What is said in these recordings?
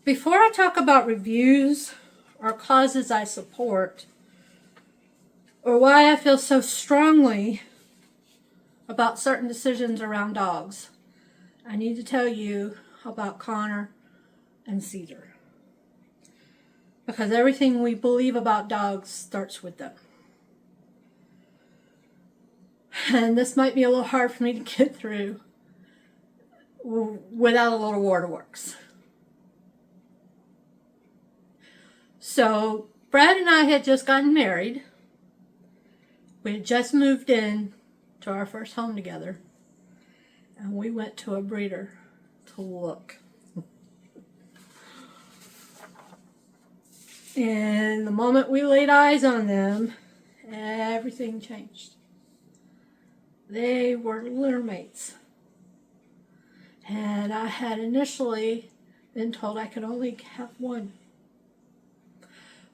Before I talk about reviews or causes I support, or why I feel so strongly about certain decisions around dogs, I need to tell you about Conner and Caesar. Because everything we believe about dogs starts with them. And this might be a little hard for me to get through without a little waterworks. So, Brad and I had just gotten married. We had just moved in to our first home together. And we went to a breeder to look. And the moment we laid eyes on them, everything changed. They were litter mates. And I had initially been told I could only have one.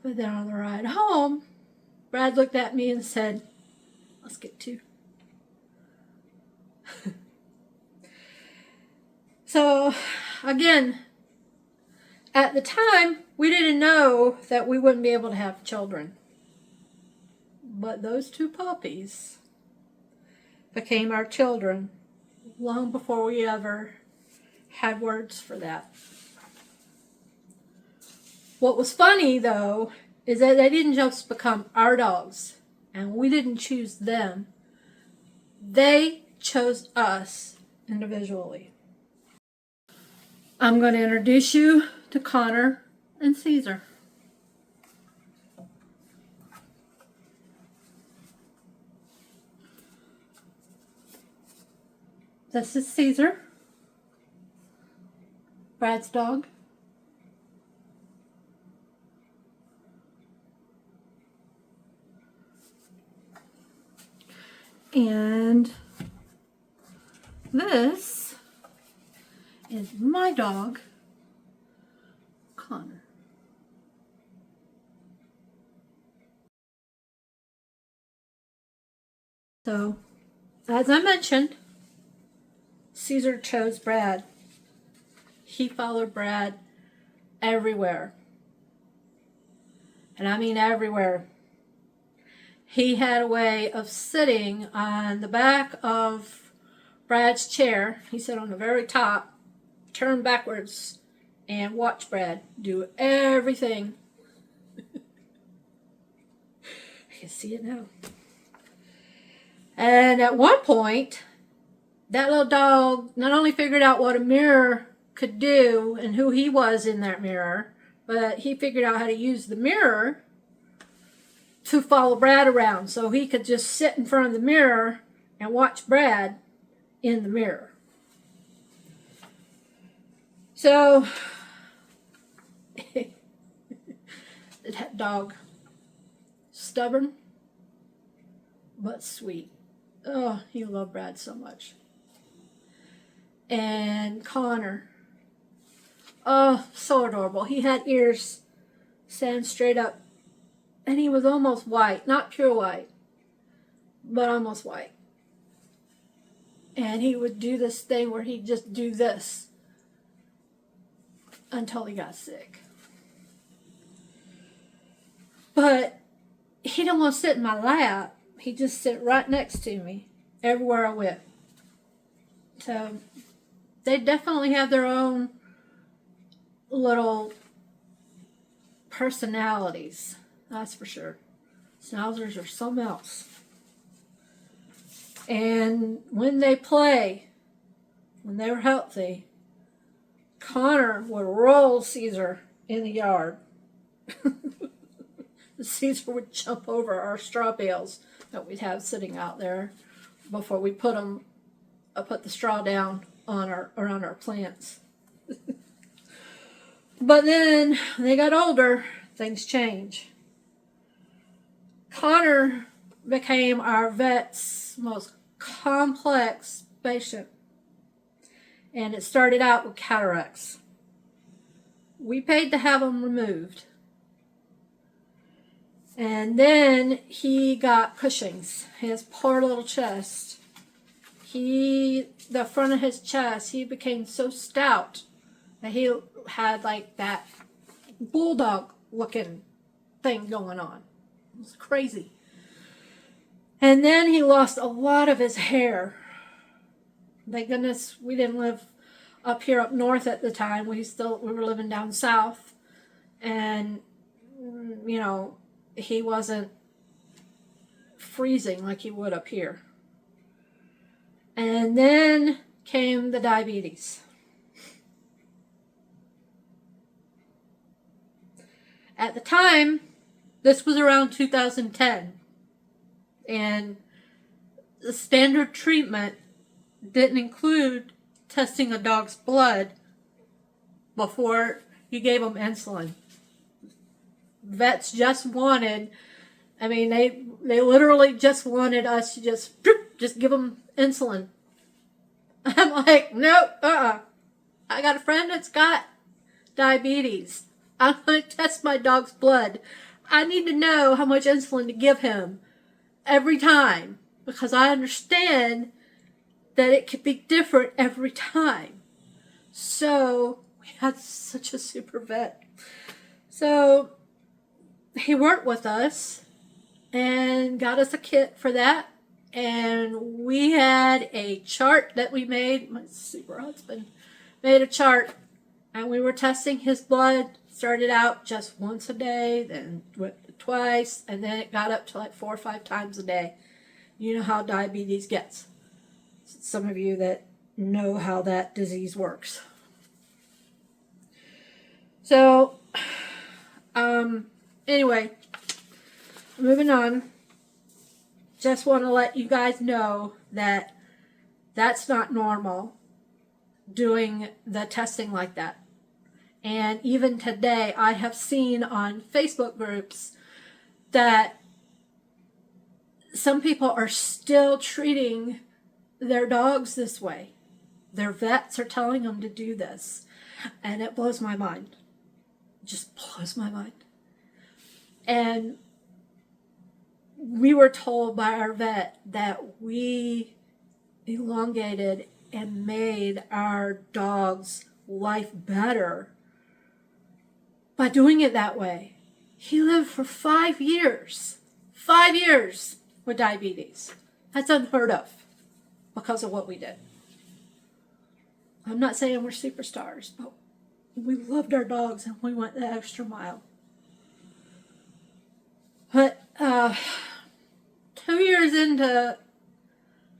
But then on the ride home, Brad looked at me and said, "Let's get two." So, again, at the time, we didn't know that we wouldn't be able to have children. But those two puppies became our children long before we ever had words for that. What was funny, though, is that they didn't just become our dogs, and we didn't choose them. They chose us individually. I'm going to introduce you to Conner and Caesar. This is Caesar, Brad's dog. And this is my dog, Conner. So, as I mentioned, Caesar chose Brad. He followed Brad everywhere. And I mean everywhere. He had a way of sitting on the back of Brad's chair. He sat on the very top, turned backwards, and watched Brad do everything. I can see it now. And at one point, that little dog not only figured out what a mirror could do and who he was in that mirror, but he figured out how to use the mirror to follow Brad around, so he could just sit in front of the mirror and watch Brad in the mirror. So, that dog, stubborn, but sweet. Oh, he loved Brad so much. And Conner, oh, so adorable. He had ears stand straight up. And he was almost white, not pure white, but almost white. And he would do this thing where he'd just do this until he got sick. But he didn't want to sit in my lap. He'd just sit right next to me everywhere I went. So they definitely have their own little personalities. That's for sure. Schnauzers are something else. And when they play, when they were healthy, Conner would roll Caesar in the yard. Caesar would jump over our straw bales that we'd have sitting out there before we put the straw down on our plants. But then when they got older, things changed. Conner became our vet's most complex patient. And it started out with cataracts. We paid to have them removed. And then he got Cushing's, his poor little chest. The front of his chest, he became so stout And he had like that bulldog looking thing going on. It was crazy. And then he lost a lot of his hair. Thank goodness we didn't live up here up north at the time. We were living down south. And, you know, he wasn't freezing like he would up here. And then came the diabetes. At the time, this was around 2010. And the standard treatment didn't include testing a dog's blood before you gave them insulin. Vets just wanted, I mean, they literally just wanted us to just give them insulin. I'm like, no, I got a friend that's got diabetes. I'm going to test my dog's blood. I need to know how much insulin to give him every time, because I understand that it could be different every time. So we had such a super vet. So he worked with us and got us a kit for that. And we had a chart that we made. My super husband made a chart, and we were testing his blood. Started out just once a day, then went to twice, and then it got up to like 4 or 5 times a day. You know how diabetes gets. Some of you that know how that disease works. So, anyway, moving on. Just want to let you guys know that that's not normal, doing the testing like that. And even today, I have seen on Facebook groups that some people are still treating their dogs this way. Their vets are telling them to do this. And it blows my mind. It just blows my mind. And we were told by our vet that we elongated and made our dog's life better by doing it that way. He lived for 5 years. 5 years with diabetes. That's unheard of because of what we did. I'm not saying we're superstars, but we loved our dogs and we went the extra mile. But 2 years into,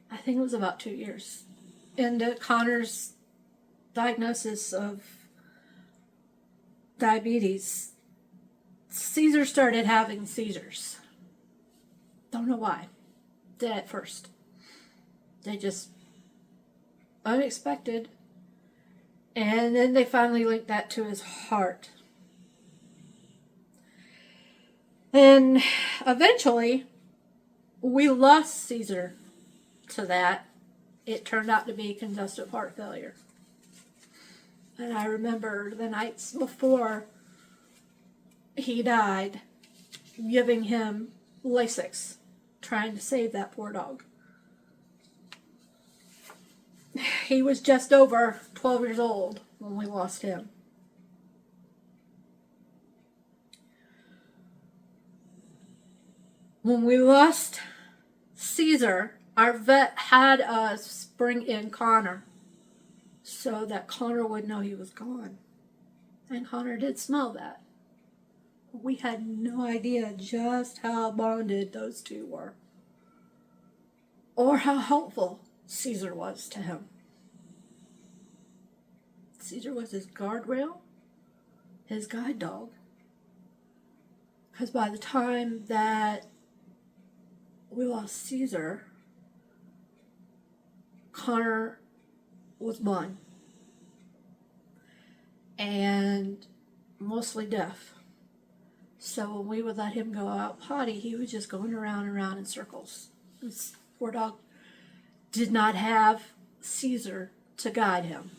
I think it was about 2 years, into Connor's diagnosis of diabetes, Caesar started having seizures. Don't know why. Did at first. They just unexpected. And then they finally linked that to his heart. And eventually, we lost Caesar to that. It turned out to be congestive heart failure. And I remember the nights before he died, giving him Lasix, trying to save that poor dog. He was just over 12 years old when we lost him. When we lost Caesar, our vet had us bring in Connor so that Connor would know he was gone. And Connor did smell that. We had no idea just how bonded those two were, or how helpful Caesar was to him. Caesar was his guardrail, his guide dog. Because by the time that we lost Caesar, Connor was blind and mostly deaf. So when we would let him go out potty, he was just going around and around in circles. This poor dog did not have Caesar to guide him.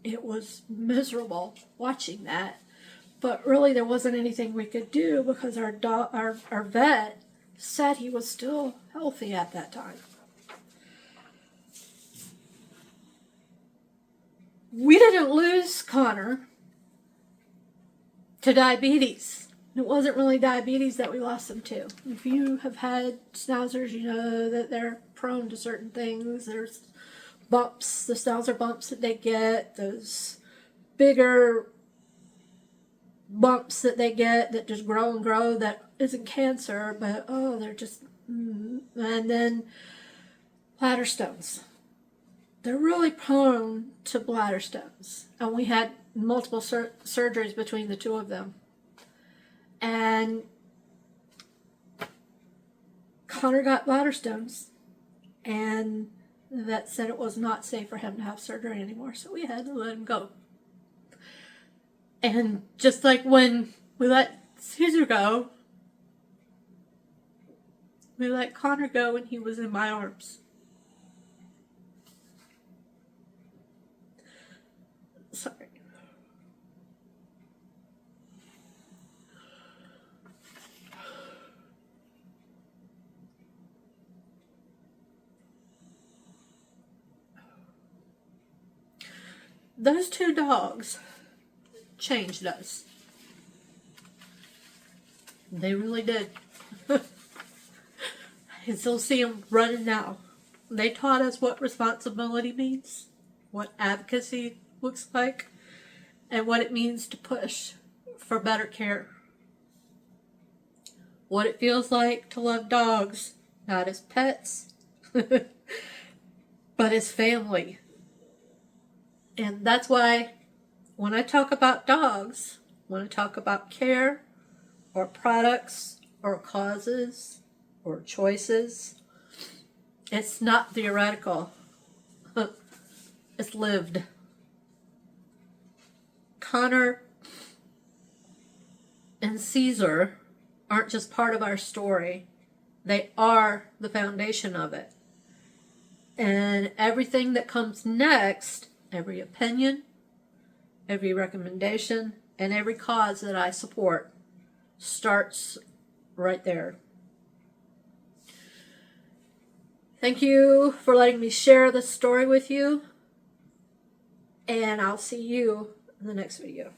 It was miserable watching that, but really there wasn't anything we could do because our vet said he was still healthy at that time. We didn't lose Conner to diabetes. It wasn't really diabetes that we lost him to. If you have had schnauzers, you know that they're prone to certain things. There's bumps, the schnauzer bumps that they get, those bigger bumps that they get that just grow and grow, that isn't cancer, but oh, they're just, and then bladder stones. They're really prone to bladder stones. And we had multiple surgeries between the two of them. And Conner got bladder stones, and the vet said it was not safe for him to have surgery anymore, so we had to let him go. And just like when we let Caesar go, we let Conner go when he was in my arms. Sorry. Those two dogs changed us. They really did. I still see them running now. They taught us what responsibility means, what advocacy looks like, and what it means to push for better care. What it feels like to love dogs, not as pets, but as family. And that's why when I talk about dogs, when I talk about care or products or causes or choices, it's not theoretical. It's lived. Conner and Caesar aren't just part of our story. They are the foundation of it. And everything that comes next, every opinion, every recommendation, and every cause that I support starts right there. Thank you for letting me share this story with you, and I'll see you in the next video.